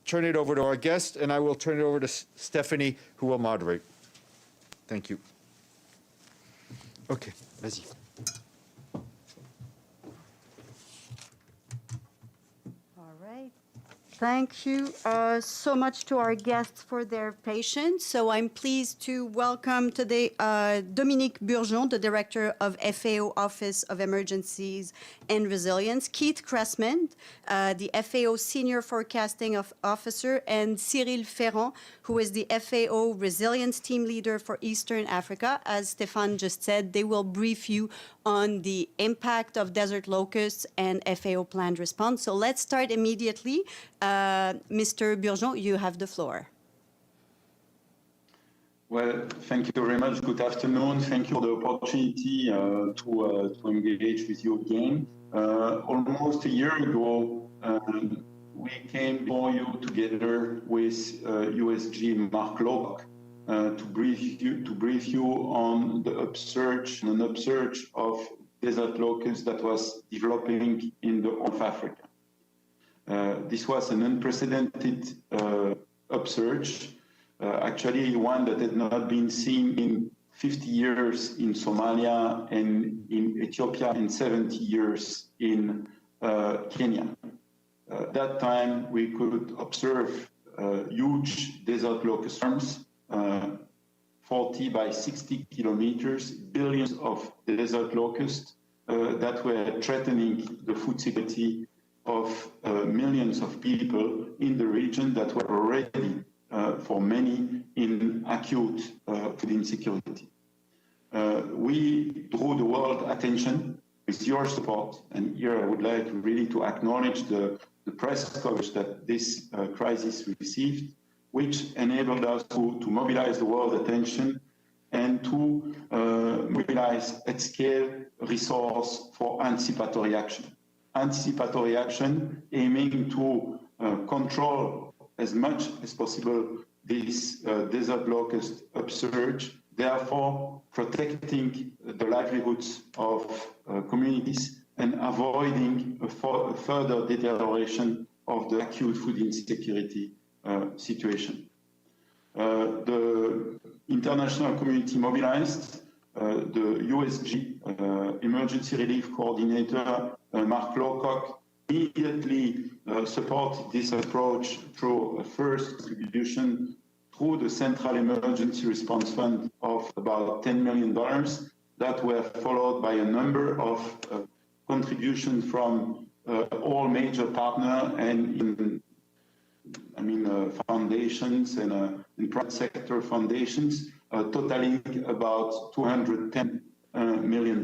turn it over to our guest, and I will turn it over to Stephanie, who will moderate. Thank you. Okay, vas-y. All right. Thank you so much to our guests for their patience. So I'm pleased to welcome today Dominique Burgeon, the Director of FAO Office of Emergencies and Resilience, Keith Cressman, the FAO Senior Forecasting Officer, and Cyril Ferran, who is the FAO Resilience Team Leader for Eastern Africa. As Stéphane just said, they will brief you on the impact of desert locusts and FAO planned response. So let's start immediately. Mr. Burgeon, you have the floor. Well, thank you very much. Good afternoon. Thank you for the opportunity to engage with you again. Almost a year ago, we came before you together with USG Mark Lowcock to brief you on the upsurge of desert locusts that was developing in the Horn of Africa. This was an unprecedented upsurge, actually one that had not been seen in 50 years in Somalia and in Ethiopia and 70 years in Kenya. At that time, we could observe huge desert locust swarms, 40 by 60 kilometers, billions of desert locusts that were threatening the food security of millions of people in the region that were already, for many, in acute food insecurity. We drew the world attention with your support, and here I would like really to acknowledge the press coverage that this crisis received, which enabled us to mobilize the world attention and to mobilize at scale resource for anticipatory action. Anticipatory action aiming to control as much as possible this desert locust upsurge, therefore protecting the livelihoods of communities and avoiding a further deterioration of the acute food insecurity situation. The international community mobilized, the USG Emergency Relief Coordinator, Mark Lowcock, immediately supported this approach through a first contribution through the Central Emergency Response Fund of about $10 million that were followed by a number of contributions from all major partners and foundations and private sector foundations, totaling about $210 million.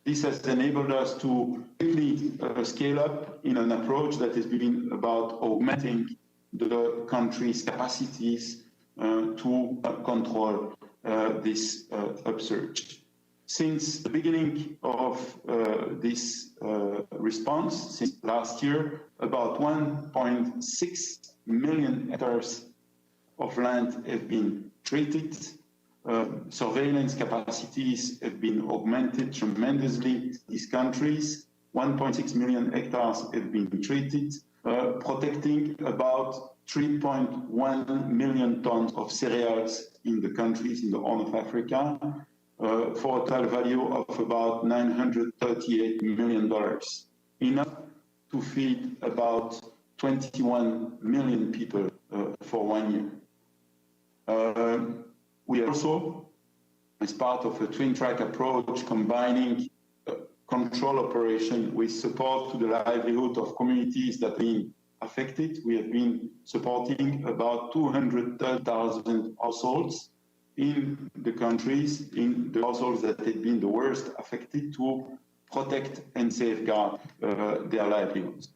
This has enabled us to quickly scale up in an approach that has been about augmenting the country's capacities to control this upsurge. Since the beginning of this response, since last year, about 1.6 million hectares of land have been treated. Surveillance capacities have been augmented tremendously in these countries. 1.6 million hectares have been treated, protecting about 3.1 million tons of cereals in the countries in the Horn of Africa, for a total value of about $938 million, enough to feed about 21 million people for 1 year. We also, as part of a twin-track approach, combining control operation with support to the livelihood of communities that have been affected. We have been supporting about 230,000 households in the countries, in the households that had been the worst affected, to protect and safeguard their livelihoods.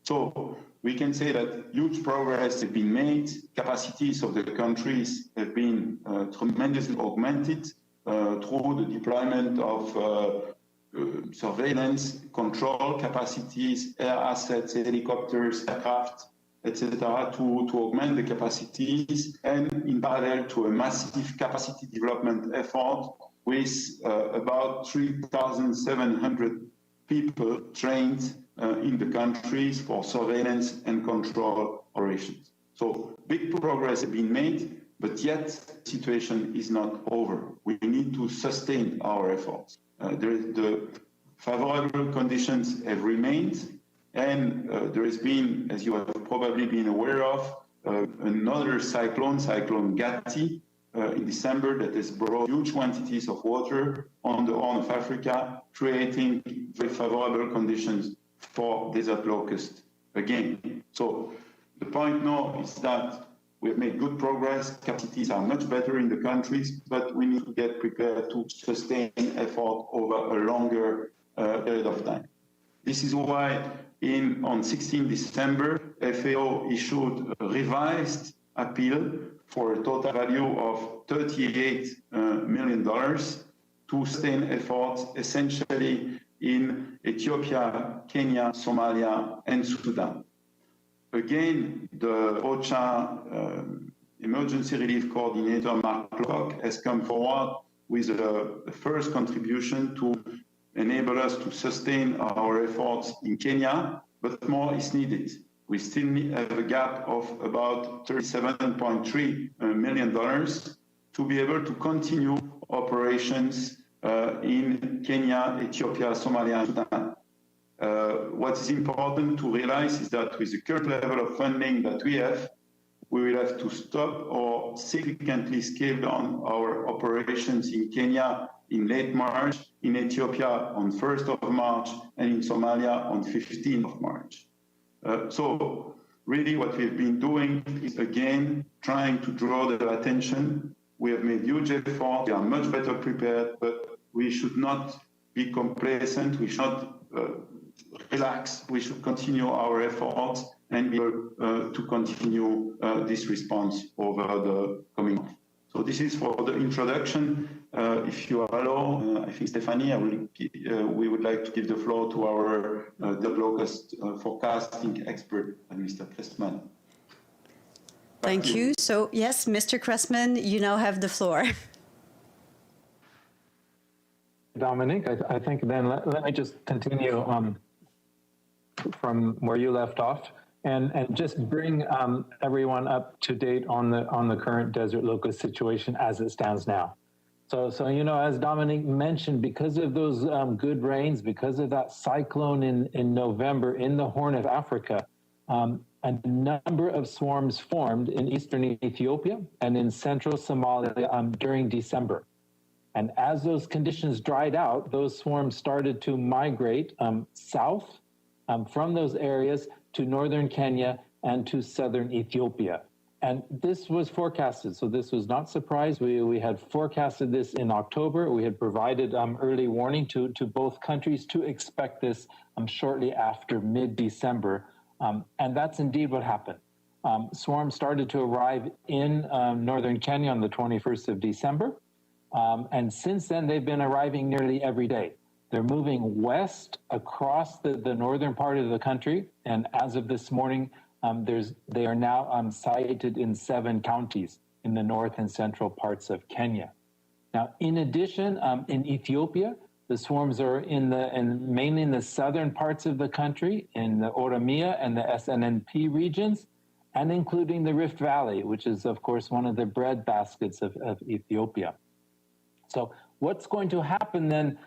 So we can say that huge progress has been made. Capacities of the countries have been tremendously augmented through the deployment of surveillance, control capacities, air assets, helicopters, aircraft, etc., to augment the capacities, and in parallel to a massive capacity development effort with about 3,700 people trained in the countries for surveillance and control operations. So big progress has been made, but yet the situation is not over. We need to sustain our efforts. The favorable conditions have remained, and there has been, as you have probably been aware of, another cyclone Gatti, in December, that has brought huge quantities of water on the Horn of Africa, creating very favorable conditions for desert locust again. So the point now is that we've made good progress, capacities are much better in the countries, but we need to get prepared to sustain effort over a longer period of time. This is why on 16 December, FAO issued a revised appeal for a total value of $38 million to sustain efforts essentially in Ethiopia, Kenya, Somalia, and Sudan. Again, the OCHA Emergency Relief Coordinator, Mark Locke, has come forward with a first contribution to enable us to sustain our efforts in Kenya, but more is needed. We still have a gap of about $37.3 million to be able to continue operations in Kenya, Ethiopia, Somalia, and Sudan. What is important to realize is that with the current level of funding that we have, we will have to stop or significantly scale down our operations in Kenya in late March, in Ethiopia on 1st of March, and in Somalia on 15th of March. So really what we've been doing is, again, trying to draw their attention. We have made huge efforts. We are much better prepared, but we should not be complacent. We should not relax. We should continue our efforts and be able to continue this response over the coming months. So this is for the introduction. If you allow, I think, Stephanie, we would like to give the floor to our Desert Locust forecasting expert, Mr. Cressman. Thank you. So, yes, Mr. Cressman, you now have the floor. Dominique, I think then let me just continue from where you left off and just bring everyone up to date on the current desert locust situation as it stands now. So you know, as Dominique mentioned, because of those good rains, because of that cyclone in November in the Horn of Africa, a number of swarms formed in eastern Ethiopia and in central Somalia during December. And as those conditions dried out, those swarms started to migrate south from those areas to northern Kenya and to southern Ethiopia. And this was forecasted, so this was not surprise. We had forecasted this in October. We had provided early warning to both countries to expect this shortly after mid-December. And that's indeed what happened. Swarms started to arrive in northern Kenya on the 21st of December. And since then, they've been arriving nearly every day. They're moving west across the northern part of the country. And as of this morning, they are now sighted in 7 counties in the north and central parts of Kenya. Now, in addition, in Ethiopia, the swarms are mainly in the southern parts of the country, in the Oromia and the SNNP regions, and including the Rift Valley, which is, of course, one of the breadbaskets of Ethiopia. So what's going to happen then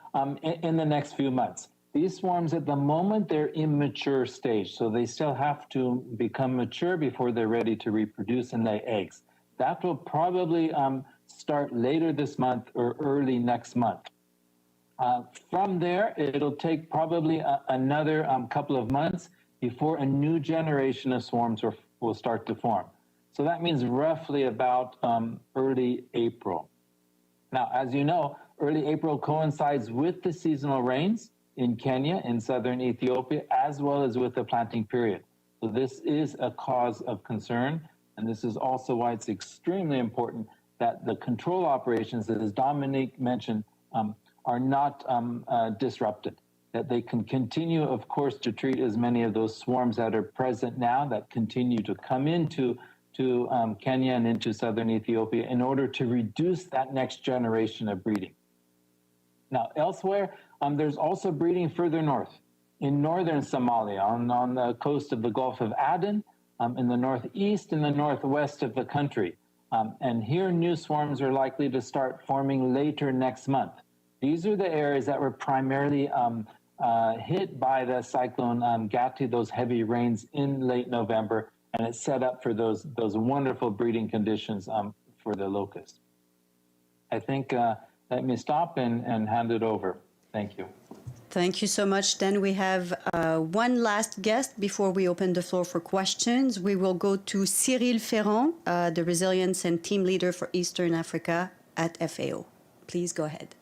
in the next few months? These swarms at the moment, they're immature stage, so they still have to become mature before they're ready to reproduce and lay eggs. That will probably start later this month or early next month. From there, it'll take probably another couple of months before a new generation of swarms will start to form. So that means roughly about early April. Now, as you know, early April coincides with the seasonal rains in Kenya, in southern Ethiopia, as well as with the planting period. So this is a cause of concern, and this is also why it's extremely important that the control operations, as Dominique mentioned, are not disrupted, that they can continue, of course, to treat as many of those swarms that are present now that continue to come into Kenya and into southern Ethiopia in order to reduce that next generation of breeding. Now, elsewhere, there's also breeding further north. in northern Somalia, on the coast of the Gulf of Aden, in the northeast and the northwest of the country. And here new swarms are likely to start forming later next month. These are the areas that were primarily hit by the cyclone Gati, those heavy rains in late November, and it's set up for those wonderful breeding conditions for the locust. I think let me stop and hand it over. Thank you. Thank you so much. Then we have one last guest before we open the floor for questions. We will go to Cyril Ferran, the Resilience and Team Leader for Eastern Africa at FAO. Please go ahead.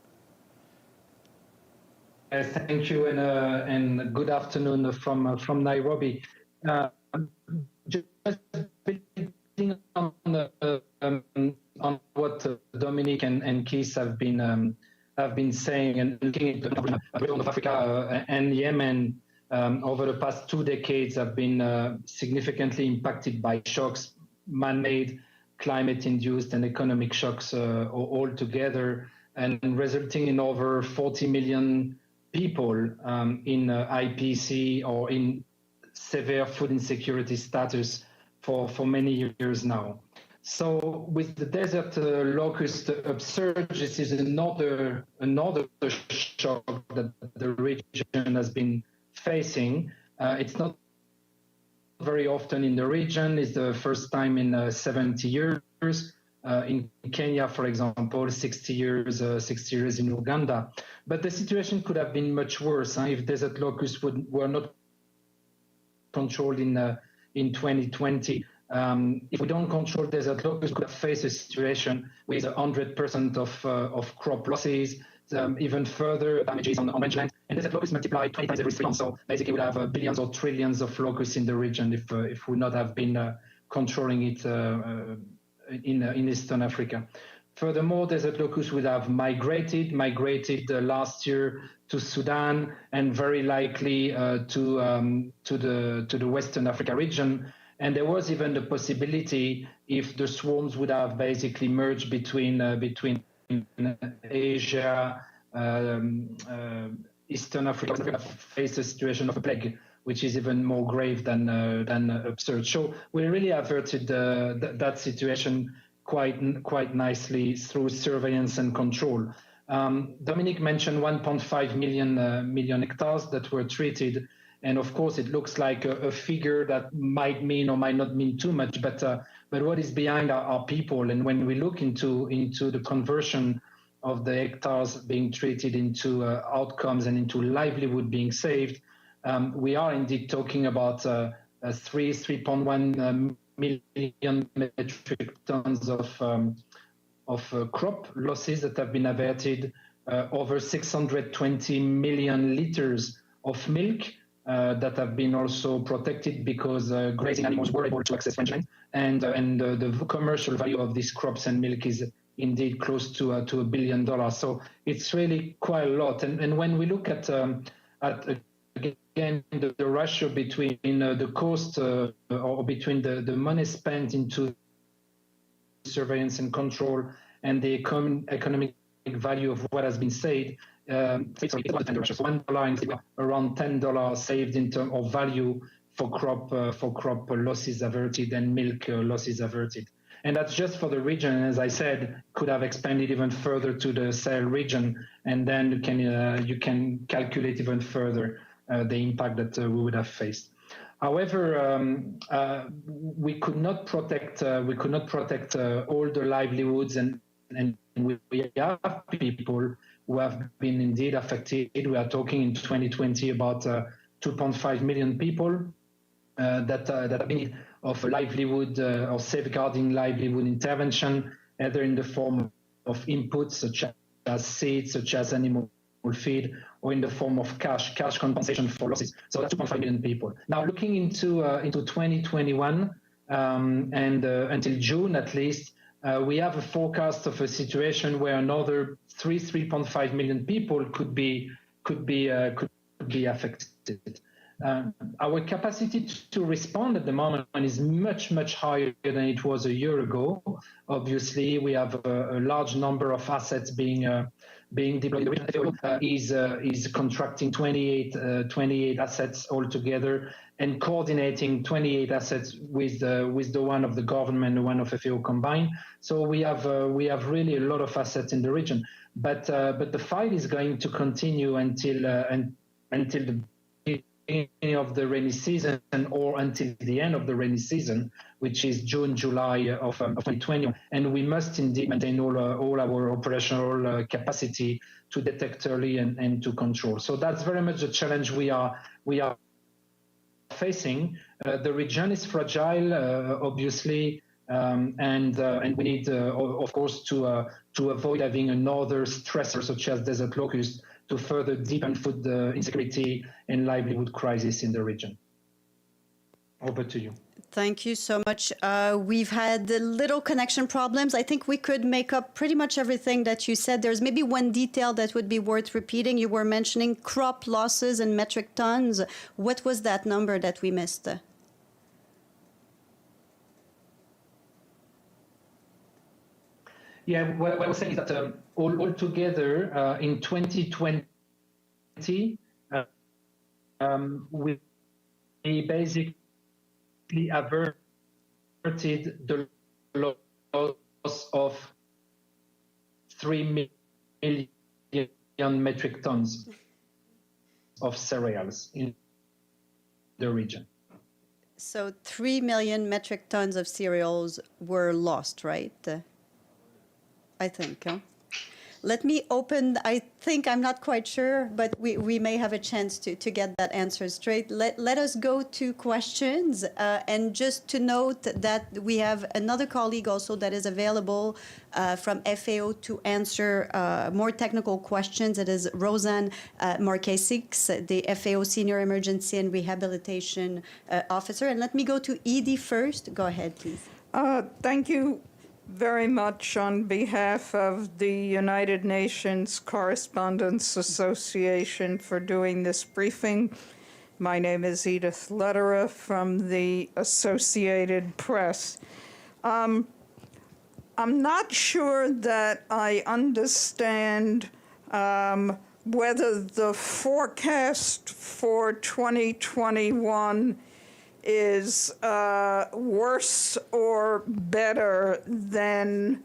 Thank you, and good afternoon from Nairobi. Just building on what Dominique and Keith have been saying, and looking at the region of Africa and Yemen over the past 2 decades have been significantly impacted by shocks, man-made, climate-induced, and economic shocks all together, and resulting in over 40 million people in IPC or in severe food insecurity status for many years now. So with the desert locust upsurge, this is another shock that the region has been facing. It's not very often in the region. It's the first time in 70 years. In Kenya, for example, 60 years in Uganda. But the situation could have been much worse if desert locusts were not controlled in 2020. If we don't control desert locusts, we could have faced a situation with 100% of crop losses, even further damages on rangeland. And desert locusts multiply 20 times every 3 months. So basically, we'll have billions or trillions of locusts in the region if we not have been controlling it in Eastern Africa. Furthermore, desert locusts would have migrated last year to Sudan and very likely to the Western Africa region. And there was even the possibility, if the swarms would have basically merged between Asia, Eastern Africa, face a situation of a plague, which is even more grave than absurd. So we really averted that situation quite nicely through surveillance and control. Dominique mentioned 1.5 million hectares that were treated. And of course, it looks like a figure that might mean or might not mean too much, but what is behind are people. And when we look into the conversion of the hectares being treated into outcomes and into livelihood being saved, we are indeed talking about 3.1 million metric tons of crop losses that have been averted, over 620 million liters of milk that have been also protected because grazing animals were able to access rangeland, and the commercial value of these crops and milk is indeed close to $1 billion. So it's really quite a lot. And when we look at again the ratio between the cost or between the money spent into surveillance and control and the economic value of what has been saved, it's $1 around $10 saved in terms of value for crop losses averted and milk losses averted. And that's just for the region. As I said, could have expanded even further to the Sahel region, and then you can calculate even further the impact that we would have faced. However, we could not protect all the livelihoods, and we have people who have been indeed affected. We are talking in 2020 about 2.5 million people that have been of livelihood or safeguarding livelihood intervention, either in the form of inputs such as seeds, such as animal feed, or in the form of cash compensation for losses. So that's 2.5 million people. Now, looking into 2021 and until June at least, we have a forecast of a situation where another 3.5 million people could be affected. Our capacity to respond at the moment is much higher than it was a year ago. Obviously, we have a large number of assets being being deployed in the region. FAO is contracting 28 assets altogether and coordinating 28 assets with the one of the government, the one of FAO combined. So we have really a lot of assets in the region. But the fight is going to continue until the beginning of the rainy season or until the end of the rainy season, which is June, July of 2020. And we must indeed maintain all our operational capacity to detect early and to control. So that's very much the challenge we are facing. The region is fragile, obviously, and we need, of course, to avoid having another stressor such as Desert Locust to further deepen food insecurity and livelihood crisis in the region. Over to you. Thank you so much. We've had little connection problems. I think we could make up pretty much everything that you said. There's maybe one detail that would be worth repeating. You were mentioning crop losses in metric tons. What was that number that we missed? Yeah, what I was saying is that altogether in 2020, we basically averted the loss of 3 million metric tons of cereals in the region. So 3 million metric tons of cereals were lost, right? I think. Let me open, I think, I'm not quite sure, but we may have a chance to get that answer straight. Let us go to questions. And just to note that we have another colleague also that is available from FAO to answer more technical questions. It is Rosanne Marquesix, the FAO Senior Emergency and Rehabilitation Officer. And let me go to Edie first. Go ahead, please. Thank you very much on behalf of the United Nations Correspondents Association for doing this briefing. My name is Edith Lederer from the Associated Press. I'm not sure that I understand whether the forecast for 2021 is worse or better than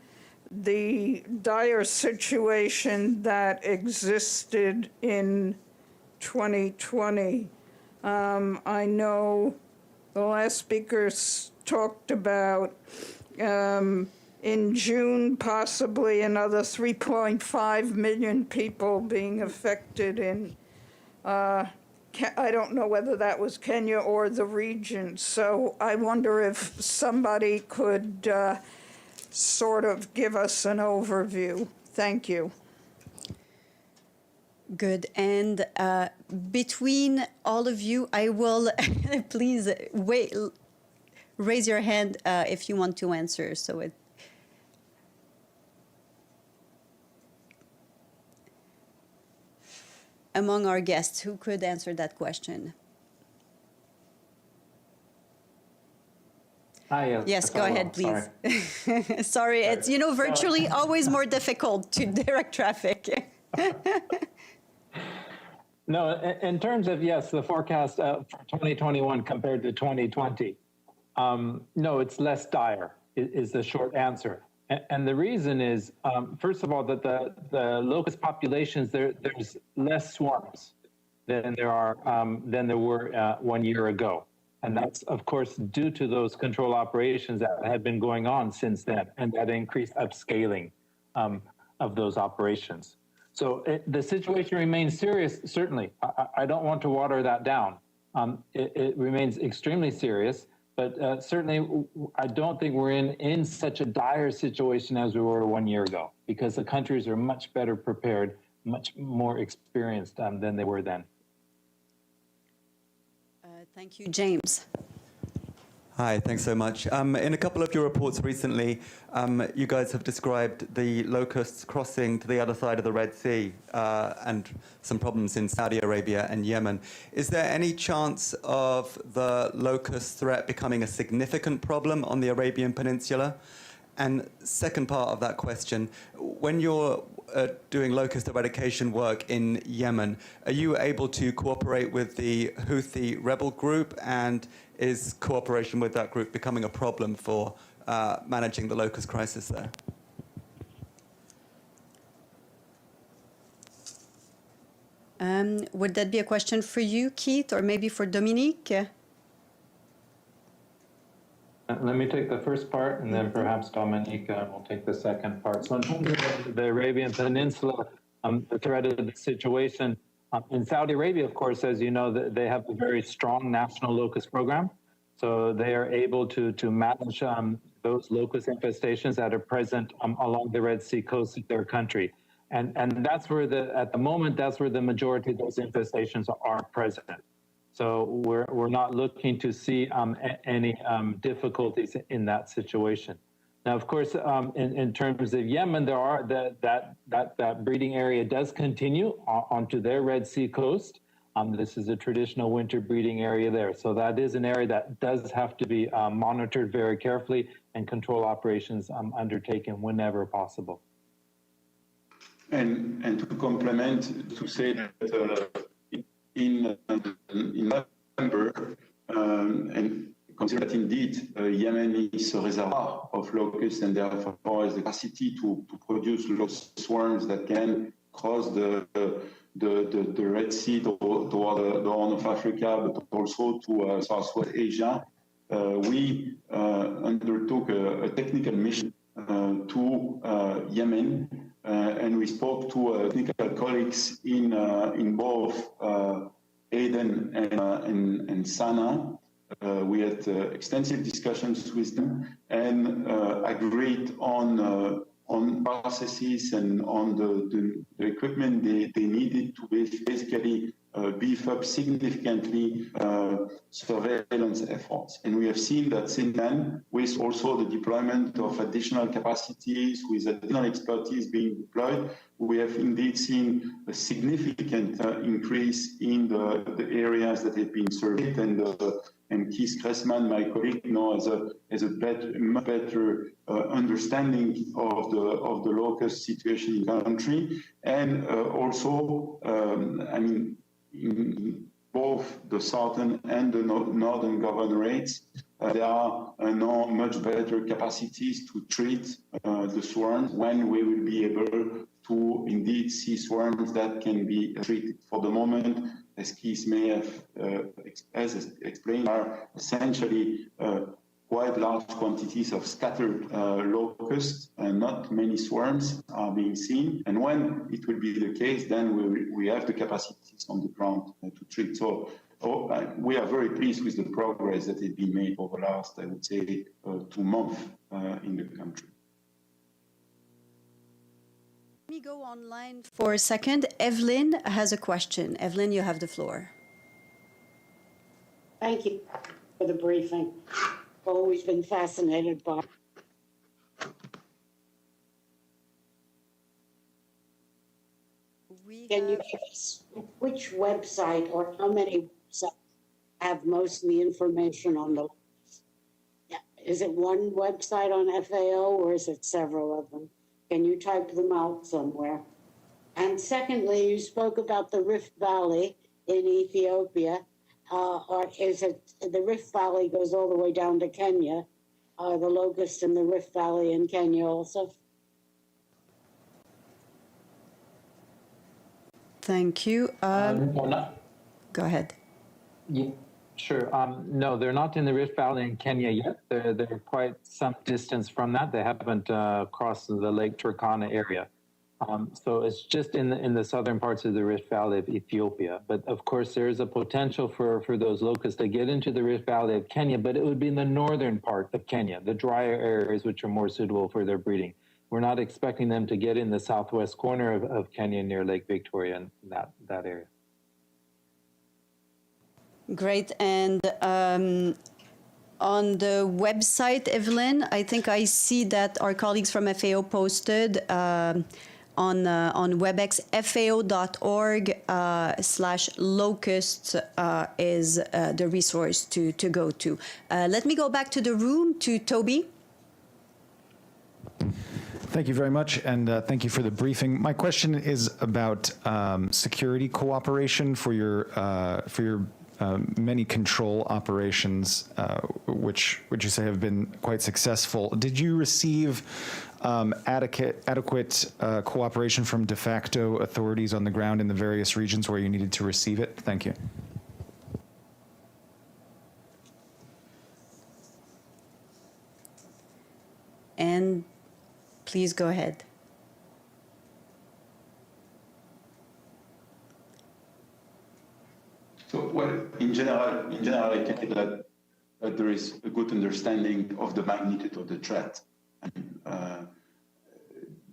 the dire situation that existed in 2020. I know the last speakers talked about in June possibly another 3.5 million people being affected in I don't know whether that was Kenya or the region, so I wonder if somebody could sort of give us an overview. Thank you. Good. And between all of you, I will please raise your hand if you want to answer. So it. Among our guests, who could answer that question? Yes, go ahead, please. Sorry, sorry. It's, virtually always more difficult to direct traffic. No, in terms of, yes, the forecast for 2021 compared to 2020, no, it's less dire, is the short answer. And the reason is, first of all, that the locust populations, there's less swarms than there were 1 year ago. And that's, of course, due to those control operations that had been going on since then, and that increased upscaling of those operations. So the situation remains serious, certainly. I don't want to water that down. It remains extremely serious. But certainly, I don't think we're in such a dire situation as we were 1 year ago, because the countries are much better prepared, much more experienced than they were then. Thank you, James. Hi, thanks so much. In a couple of your reports recently, you guys have described the locusts crossing to the other side of the Red Sea and some problems in Saudi Arabia and Yemen. Is there any chance of the locust threat becoming a significant problem on the Arabian Peninsula? And second part of that question, when you're doing locust eradication work in Yemen, are you able to cooperate with the Houthi rebel group? And is cooperation with that group becoming a problem for managing the locust crisis there? Would that be a question for you, Keith, or maybe for Dominique? Let me take the first part, and then perhaps Dominique will take the second part. So in terms of the Arabian Peninsula, the threat of the situation, in Saudi Arabia, of course, as you know, they have a very strong national locust program. So they are able to manage those locust infestations that are present along the Red Sea coast of their country. And that's where at the moment, that's where the majority of those infestations are present. So we're not looking to see any difficulties in that situation. Now, of course, in terms of Yemen, there are that breeding area does continue onto their Red Sea coast. This is a traditional winter breeding area there. So that is an area that does have to be monitored very carefully and control operations undertaken whenever possible. And to complement, to say that in November, and consider that indeed Yemen is a reservoir of locusts and therefore has the capacity to produce local swarms that can cross the Red Sea toward the Horn of Africa, but also to Southwest Asia. We undertook a technical mission to Yemen. And we spoke to technical colleagues in both Aden and Sana'a. We had extensive discussions with them and agreed on processes and on the equipment they needed to basically beef up significantly surveillance efforts. And we have seen that since then, with also the deployment of additional capacities, with additional expertise being deployed, we have indeed seen a significant increase in the areas that have been surveyed. And Keith Cressman, my colleague, has a much better understanding of the locust situation in the country. And also, in both the southern and the northern governorates, there are now much better capacities to treat the swarms when we will be able to indeed see swarms that can be treated. For the moment, as Keith may have explained, are essentially quite large quantities of scattered locusts, and not many swarms are being seen. And when it will be the case, then we have the capacities on the ground to treat. So we are very pleased with the progress that has been made over the last, I would say, 2 months in the country. Let me go online for a second. Evelyn has a question. Evelyn, you have the floor. Thank you for the briefing. Always been fascinated by. Can you give us which website or how many websites have most of the information on the list? Yeah. Is it one website on FAO or is it several of them? Can you type them out somewhere? And secondly, you spoke about the Rift Valley in Ethiopia. Or is it the Rift Valley goes all the way down to Kenya? Are the locusts in the Rift Valley in Kenya also? Thank you. Go ahead. Yeah, sure. No, they're not in the Rift Valley in Kenya yet. They're quite some distance from that. They haven't crossed the Lake Turkana area. So it's just in the southern parts of the Rift Valley of Ethiopia. But of course, there is a potential for those locusts to get into the Rift Valley of Kenya, but it would be in the northern part of Kenya, the drier areas which are more suitable for their breeding. We're not expecting them to get in the southwest corner of Kenya near Lake Victoria and that area. Great. And on the website, Evelyn, I think I see that our colleagues from FAO posted on WebEx, fao.org/locusts is the resource to go to. Let me go back to the room to Toby. Thank you very much, and thank you for the briefing. My question is about security cooperation for your many control operations, which you say have been quite successful. Did you receive adequate cooperation from de facto authorities on the ground in the various regions where you needed to receive it? Thank you. And please go ahead. So, well, in general, I can say that there is a good understanding of the magnitude of the threat.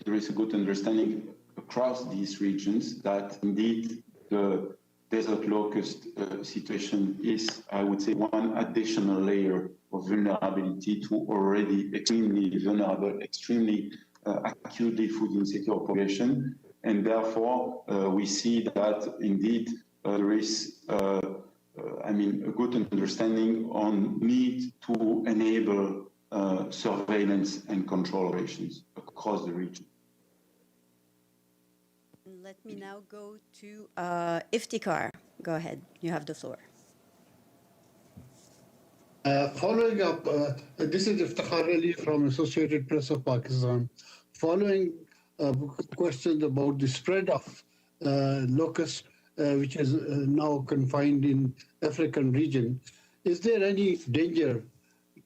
There is a good understanding across these regions that indeed the desert locust situation is, I would say, one additional layer of vulnerability to already extremely vulnerable, extremely acutely food insecure population. And therefore, we see that indeed there is, a good understanding on need to enable surveillance and control operations across the region. Let me now go to Iftikhar. Go ahead, you have the floor. Following up, this is Iftikhar Ali from Associated Press of Pakistan. Following questions about the spread of locust, which is now confined in African region, is there any danger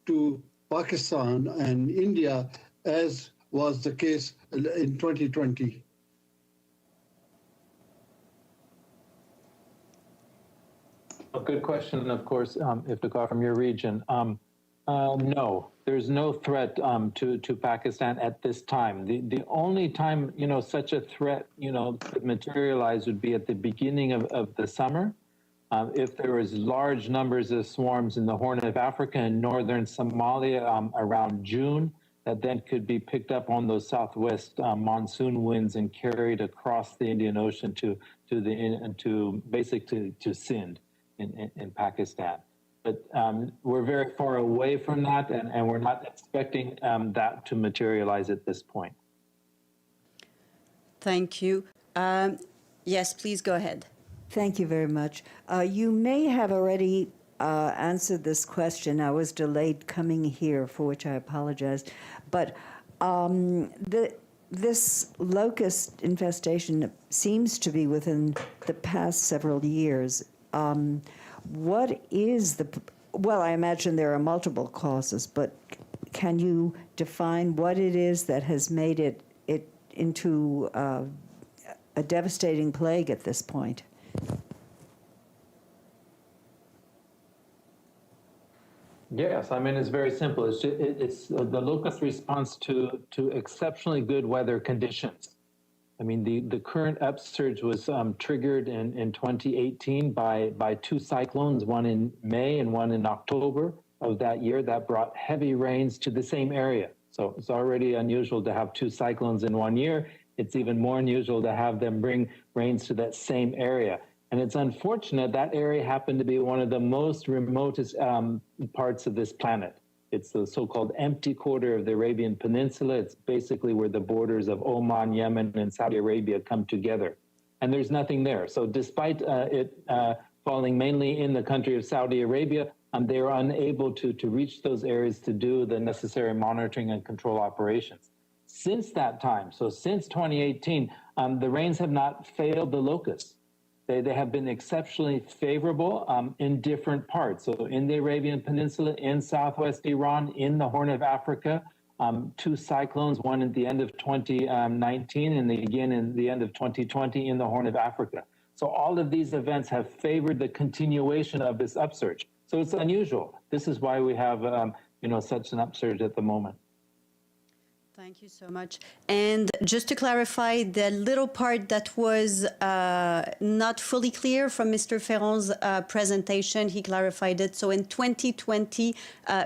to Pakistan and India, as was the case in 2020? A good question, of course, Iftikhar, from your region. No, there's no threat to Pakistan at this time. The only time, such a threat, could materialize would be at the beginning of the summer. If there was large numbers of swarms in the Horn of Africa and northern Somalia around June, that then could be picked up on those southwest monsoon winds and carried across the Indian Ocean to Sindh in Pakistan. But we're very far away from that, and we're not expecting that to materialize at this point. Thank you. Yes, please go ahead. Thank you very much. You may have already answered this question. I was delayed coming here, for which I apologize. But this locust infestation seems to be within the past several years. What is well, I imagine there are multiple causes, but can you define what it is that has made it into a devastating plague at this point? Yes, it's very simple. It's the locust response to exceptionally good weather conditions. The current upsurge was triggered in 2018 by two cyclones, one in May and one in October of that year, that brought heavy rains to the same area. So it's already unusual to have two cyclones in 1 year. It's even more unusual to have them bring rains to that same area. And it's unfortunate that area happened to be one of the most remotest parts of this planet. It's the so-called empty quarter of the Arabian Peninsula. It's basically where the borders of Oman, Yemen, and Saudi Arabia come together. And there's nothing there. So despite it falling mainly in the country of Saudi Arabia, they are unable to reach those areas to do the necessary monitoring and control operations. Since that time, so since 2018, the rains have not failed the locusts. They have been exceptionally favorable in different parts. So in the Arabian Peninsula, in southwest Iran, in the Horn of Africa, two cyclones, one at the end of 2019 and again in the end of 2020 in the Horn of Africa. So all of these events have favored the continuation of this upsurge. So it's unusual. This is why we have such an upsurge at the moment. Thank you so much. And just to clarify, the little part that was not fully clear from Mr. Ferran's presentation, he clarified it. So in 2020,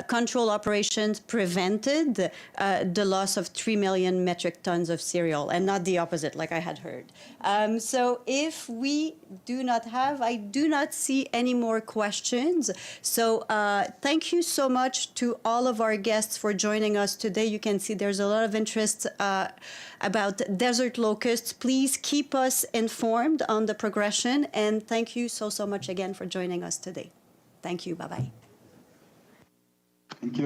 control operations prevented the loss of 3 million metric tons of cereal, and not the opposite, like I had heard. So if we do not see any more questions. So thank you so much to all of our guests for joining us today. You can see there's a lot of interest about desert locusts. Please keep us informed on the progression, and thank you so much again for joining us today. Thank you. Bye-bye. Thank you.